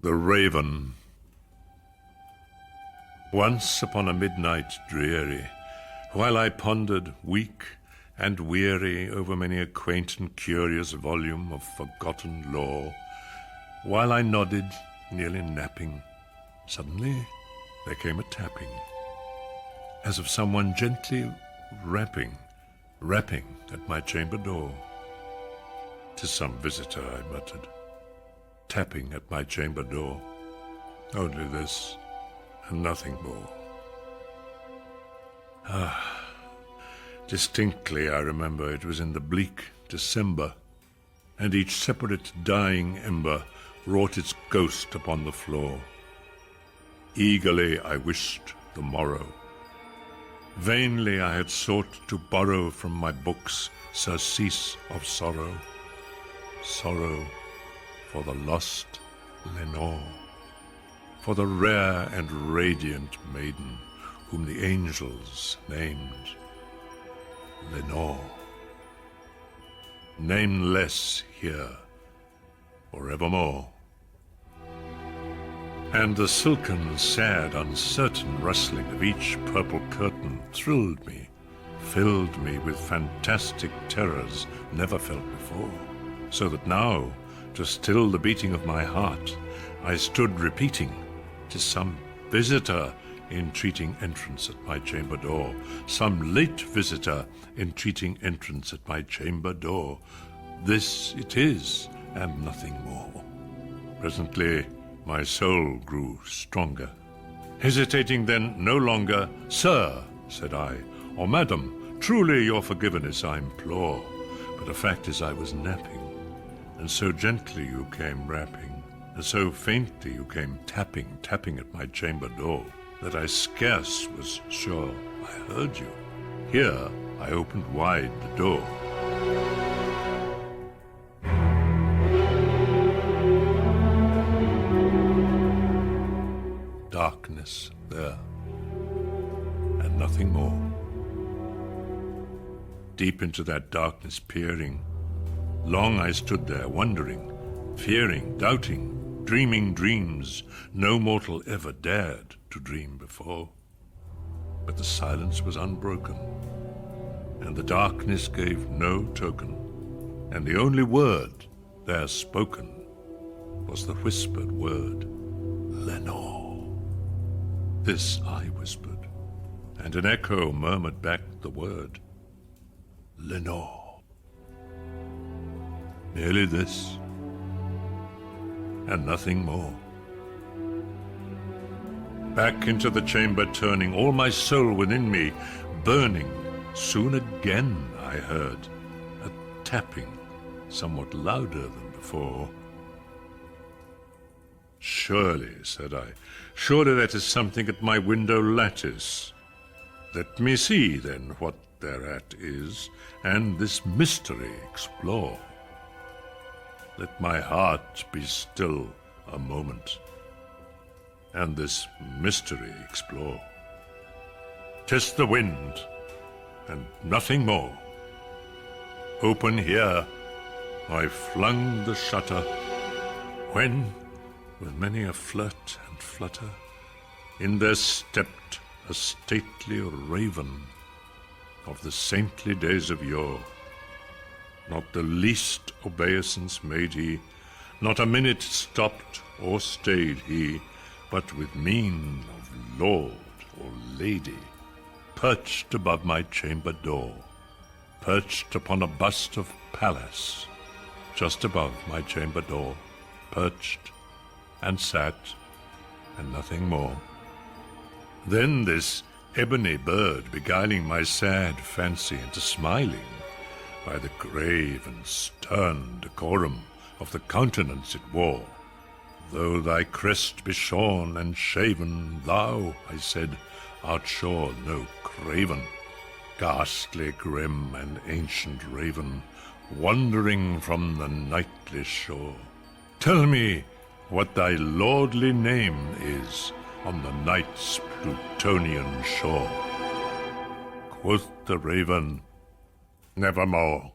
The Raven. Once upon a midnight dreary, while I pondered, weak and weary, over many a quaint and curious volume of forgotten lore, while I nodded, nearly napping, suddenly there came a tapping, as of someone gently rapping at my chamber door. "'Tis some visitor," I muttered, tapping at my chamber door. Only this, and nothing more. Distinctly I remember it was in the bleak December, and each separate dying ember wrought its ghost upon the floor. Eagerly I wished the morrow. Vainly I had sought to borrow from my books surcease of sorrow, sorrow for the lost Lenore, for the rare and radiant maiden whom the angels named Lenore. Nameless here forevermore. And the silken, sad, uncertain rustling of each purple curtain thrilled me, filled me with fantastic terrors never felt before, so that now, to still the beating of my heart, I stood repeating, "'Tis some visitor entreating entrance at my chamber door, some late visitor entreating entrance at my chamber door. This it is, and nothing more." Presently my soul grew stronger. Hesitating then no longer, "Sir," said I, "or Madam, truly your forgiveness I implore, but the fact is I was napping, and so gently you came rapping, and so faintly you came tapping at my chamber door, that I scarce was sure I heard you. Here I opened wide the door." Darkness there, and nothing more. Deep into that darkness peering, long I stood there, wondering, fearing, doubting, dreaming dreams no mortal ever dared to dream before. But the silence was unbroken, and the darkness gave no token, and the only word there spoken was the whispered word, "Lenore." This I whispered, and an echo murmured back the word, "Lenore." Merely this, and nothing more. Back into the chamber turning, all my soul within me burning, soon again I heard a tapping somewhat louder than before. "Surely," said I, "surely that is something at my window lattice. Let me see, then, what thereat is, and this mystery explore. Let my heart be still a moment, and this mystery explore. 'Tis the wind, and nothing more. Open here, I flung the shutter, when, with many a flirt and flutter, in there stepped a stately raven of the saintly days of yore. Not the least obeisance made he, not a minute stopped or stayed he, but with mien of lord or lady, perched above my chamber door, perched upon a bust of Pallas, just above my chamber door, perched and sat, and nothing more. Then this ebony bird, beguiling my sad fancy into smiling, by the grave and stern decorum of the countenance it wore, "Though thy crest be shorn and shaven, thou," I said, "art sure no craven, ghastly, grim, and ancient raven, wandering from the nightly shore. Tell me what thy lordly name is on the night's Plutonian shore." Quoth the raven, "Nevermore."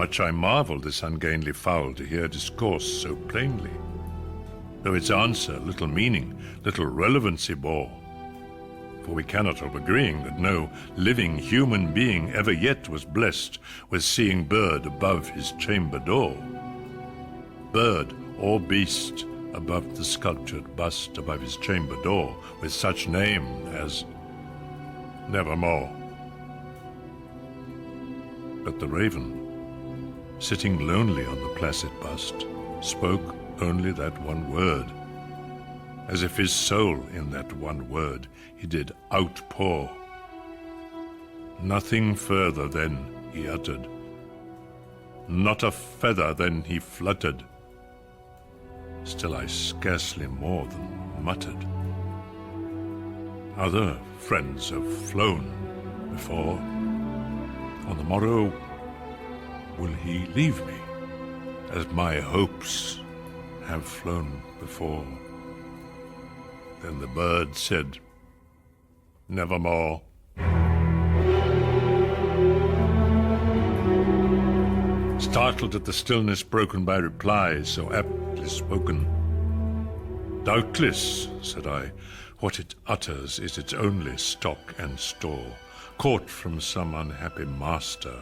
Much I marvelled this ungainly fowl to hear discourse so plainly, though its answer little meaning, little relevancy bore. For we cannot help agreeing that no living human being ever yet was blessed with seeing bird above his chamber door. Bird or beast above the sculptured bust above his chamber door, with such name as Nevermore. But the raven, sitting lonely on the placid bust, spoke only that one word, as if his soul in that one word he did outpour. Nothing further then he uttered, not a feather then he fluttered. Still I scarcely more than muttered. Other friends have flown before. On the morrow will he leave me, as my hopes have flown before? Then the bird said, Nevermore. Startled at the stillness broken by replies so aptly spoken. Doubtless, said I, what it utters is its only stock and store, caught from some unhappy master,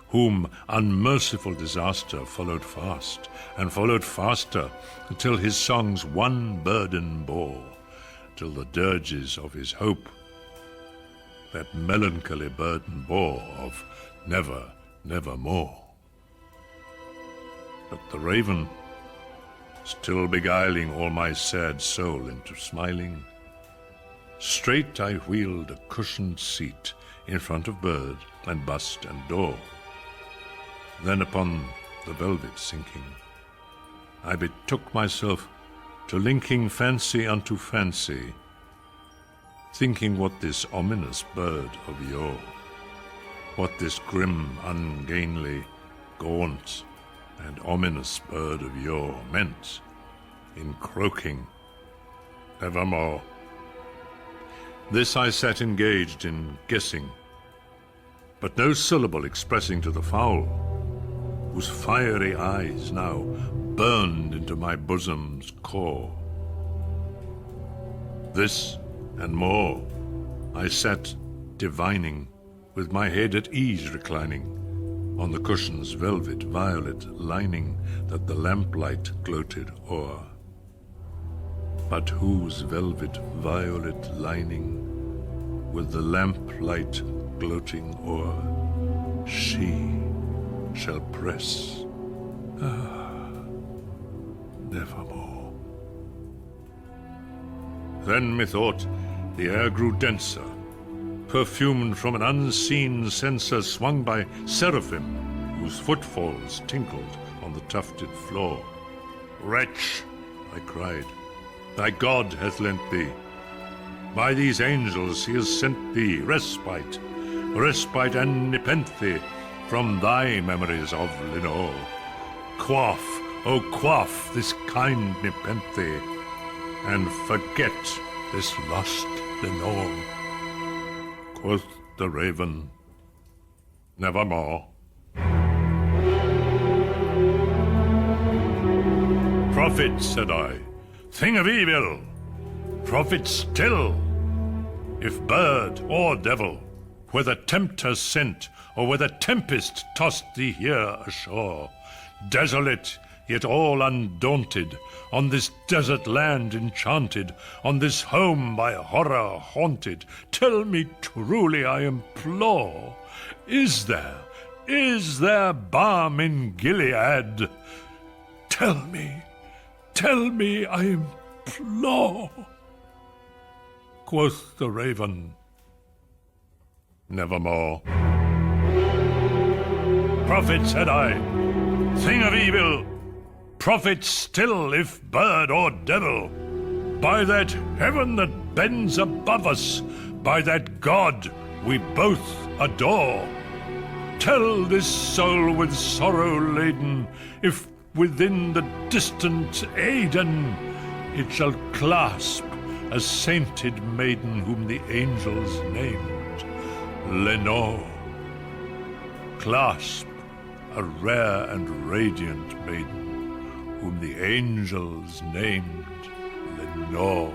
whom unmerciful disaster followed fast, and followed faster, until his songs one burden bore, till the dirges of his hope that melancholy burden bore of never, nevermore. But the raven, still beguiling all my sad soul into smiling, straight I wheeled a cushioned seat in front of bird and bust and door. Then upon the velvet sinking, I betook myself to linking fancy unto fancy, thinking what this ominous bird of yore, what this grim, ungainly, gaunt, and ominous bird of yore meant in croaking evermore. This I sat engaged in guessing, but no syllable expressing to the fowl, whose fiery eyes now burned into my bosom's core. This and more I sat divining, with my head at ease reclining on the cushion's velvet violet lining that the lamplight gloated o'er. But whose velvet violet lining, with the lamplight gloating o'er, she shall press, nevermore. Then methought the air grew denser, perfumed from an unseen censer swung by seraphim, whose footfalls tinkled on the tufted floor. Wretch, I cried, thy God hath lent thee. By these angels he has sent thee respite, respite and nepenthe from thy memories of Lenore. Quaff, oh quaff this kind nepenthe, and forget this lost Lenore. Quoth the raven, nevermore. Prophet, said I, thing of evil, prophet still, if bird or devil, whether tempter sent, or whether tempest tossed thee here ashore, desolate, yet all undaunted, on this desert land enchanted, on this home by horror haunted, tell me truly, I implore, is there balm in Gilead? Tell me, I implore. Quoth the raven, nevermore. Prophet, said I, thing of evil, prophet still, if bird or devil, by that heaven that bends above us, by that God we both adore, tell this soul with sorrow laden, if within the distant Aidenn it shall clasp a sainted maiden whom the angels named Lenore. Clasp a rare and radiant maiden, whom the angels named Lenore.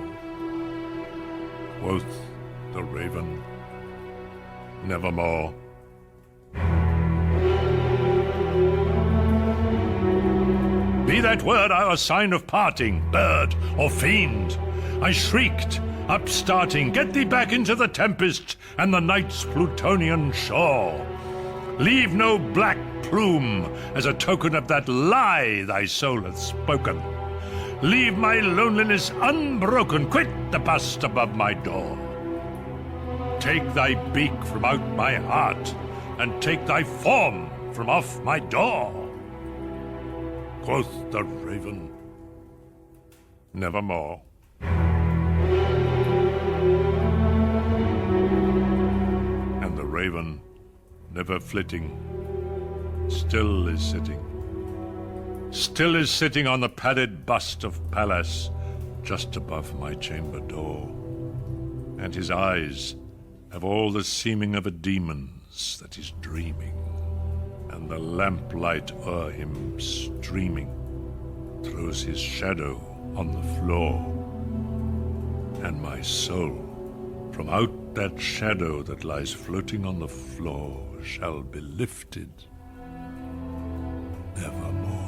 Quoth the raven, nevermore. Be that word our sign of parting, bird or fiend. I shrieked, upstarting, get thee back into the tempest and the night's Plutonian shore. Leave no black plume as a token of that lie thy soul hath spoken. Leave my loneliness unbroken, quit the bust above my door. Take thy beak from out my heart, and take thy form from off my door. Quoth the raven, nevermore. And the raven, never flitting, still is sitting on the padded bust of Pallas, just above my chamber door. And his eyes have all the seeming of a demon's that is dreaming, and the lamplight o'er him streaming throws his shadow on the floor. And my soul, from out that shadow that lies floating on the floor, shall be lifted nevermore.